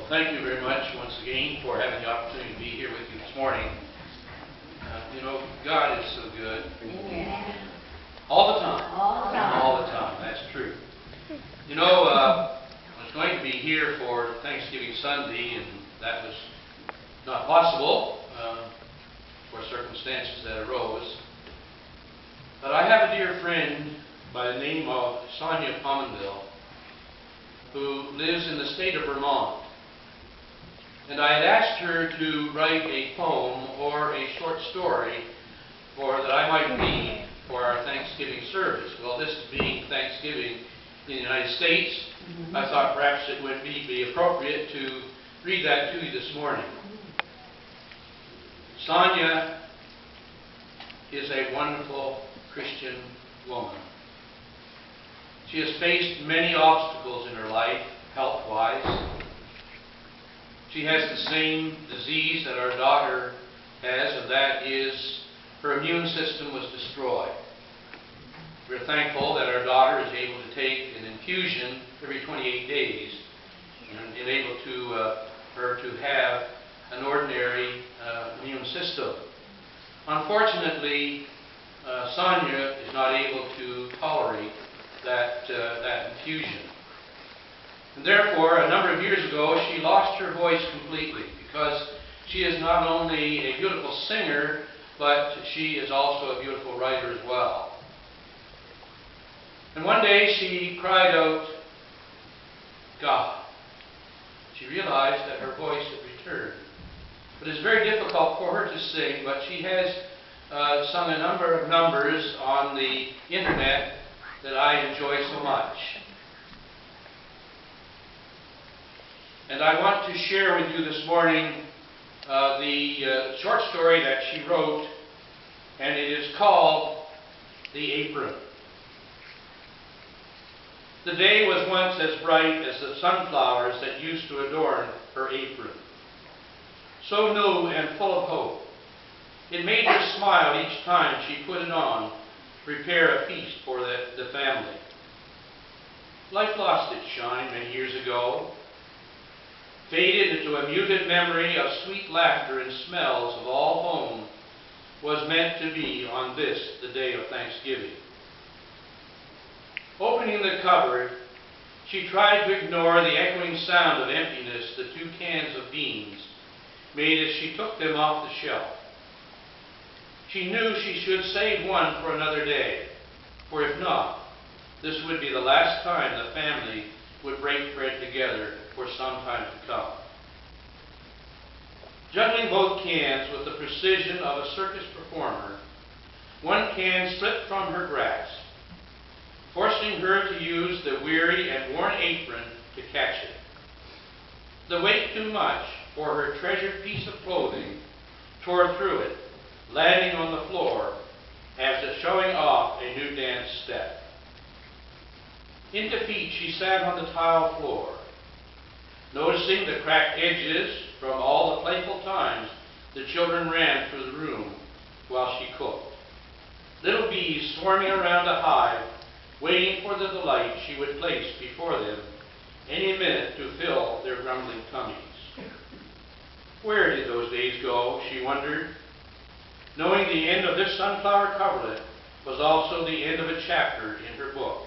Thank you very much once again for having the opportunity to be here with you this morning. God is so good. Amen. All the time. All the time. All the time. That's true. I was going to be here for Thanksgiving Sunday, and that was not possible for circumstances that arose. But I have a dear friend by the name of Sonja Pomvenville who lives in the state of Vermont. And I had asked her to write a poem or a short story that I might read for our Thanksgiving service. Well, this being Thanksgiving in the United States, I thought perhaps it would be appropriate to read that to you this morning. Sonja is a wonderful Christian woman. She has faced many obstacles in her life, health-wise. She has the same disease that our daughter has, and that is her immune system was destroyed. We're thankful that our daughter is able to take an infusion every 28 days and enable her to have an ordinary immune system. Unfortunately, Sonja is not able to tolerate that infusion. And therefore, a number of years ago, she lost her voice completely because she is not only a beautiful singer, but she is also a beautiful writer as well. And one day she cried out, God. She realized that her voice had returned. But it's very difficult for her to sing, but she has sung a number of numbers on the internet that I enjoy so much. And I want to share with you this morning the short story that she wrote, and it is called The Apron. The day was once as bright as the sunflowers that used to adorn her apron. So new and full of hope. It made her smile each time she put it on to prepare a feast for the family. Life lost its shine many years ago, faded into a muted memory of sweet laughter and smells of all home was meant to be on this, the day of Thanksgiving. Opening the cupboard, she tried to ignore the echoing sound of emptiness the 2 cans of beans made as she took them off the shelf. She knew she should save one for another day, for if not, this would be the last time the family would break bread together for some time to come. Juggling both cans with the precision of a circus performer, one can slipped from her grasp, forcing her to use the weary and worn apron to catch it. The weight too much for her treasured piece of clothing tore through it, landing on the floor as if showing off a new dance step. In defeat, she sat on the tile floor, noticing the cracked edges from all the playful times the children ran through the room while she cooked. Little bees swarming around a hive, waiting for the delight she would place before them any minute to fill their grumbling tummies. Where did those days go, she wondered, knowing the end of this sunflower coverlet was also the end of a chapter in her book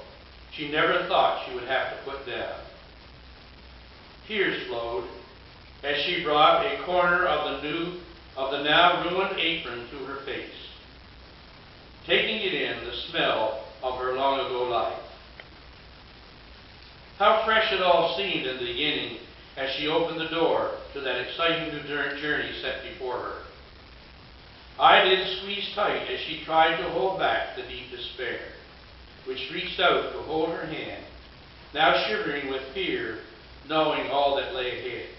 she never thought she would have to put down. Tears flowed as she brought a corner of the now ruined apron to her face, taking it in the smell of her long ago life. How fresh it all seemed in the beginning as she opened the door to that exciting new journey set before her. Eyelids squeezed tight as she tried to hold back the deep despair, which reached out to hold her hand, now shivering with fear, knowing all that lay ahead.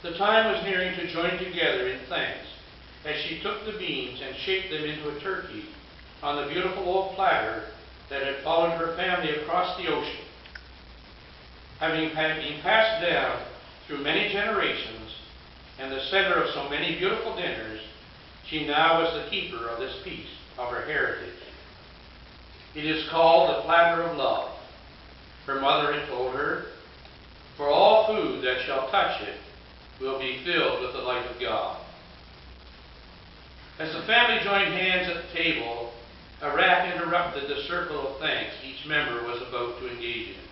The time was nearing to join together in thanks as she took the beans and shaped them into a turkey on the beautiful old platter that had followed her family across the ocean. Having been passed down through many generations and the center of so many beautiful dinners, she now was the keeper of this piece of her heritage. It is called the platter of love. Her mother had told her, for all food that shall touch it will be filled with the light of God. As the family joined hands at the table, a rap interrupted the circle of thanks each member was about to engage in.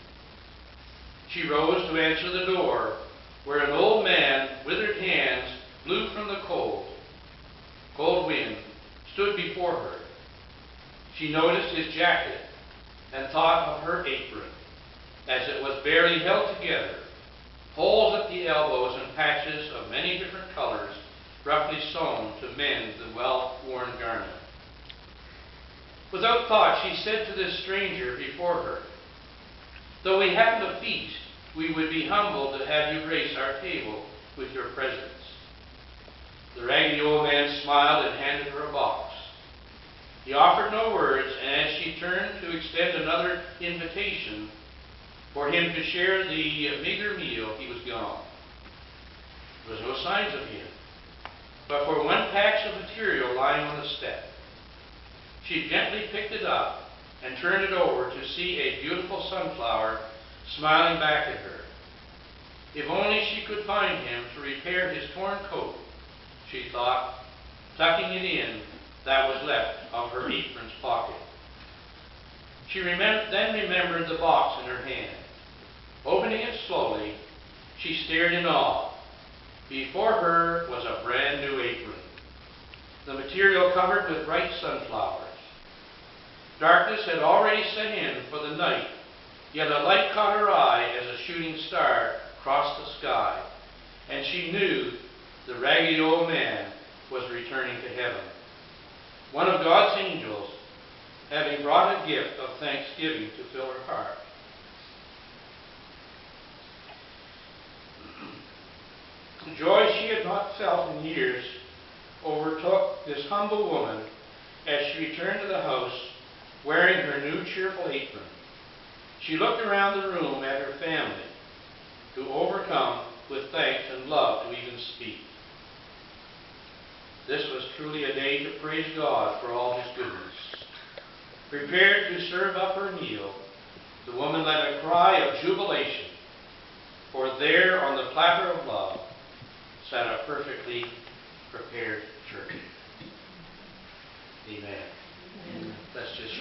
She rose to answer the door, where an old man, withered hands, blew from the cold wind, stood before her. She noticed his jacket and thought of her apron, as it was barely held together, holes at the elbows and patches of many different colors roughly sewn to mend the well-worn garment. Without thought, she said to this stranger before her, "Though we have a feast, we would be humbled to have you grace our table with your presence." The raggedy old man smiled and handed her a box. He offered no words, and as she turned to extend another invitation for him to share the meager meal, he was gone. There was no signs of him, but for one patch of material lying on the step. She gently picked it up and turned it over to see a beautiful sunflower smiling back at her. If only she could find him to repair his torn coat, she thought, tucking it in that was left of her apron's pocket. She then remembered the box in her hand. Opening it slowly, she stared in awe. Before her was a brand new apron, the material covered with bright sunflowers. Darkness had already set in for the night, yet a light caught her eye as a shooting star crossed the sky, and she knew the raggedy old man was returning to heaven. One of God's angels, having brought a gift of thanksgiving to fill her heart. The joy she had not felt in years overtook this humble woman as she returned to the house wearing her new cheerful apron. She looked around the room at her family, to overcome with thanks and love to even speak. This was truly a day to praise God for all his goodness. Prepared to serve up her meal, the woman let a cry of jubilation, for there on the platter of love sat a perfectly prepared turkey. Amen. Let's just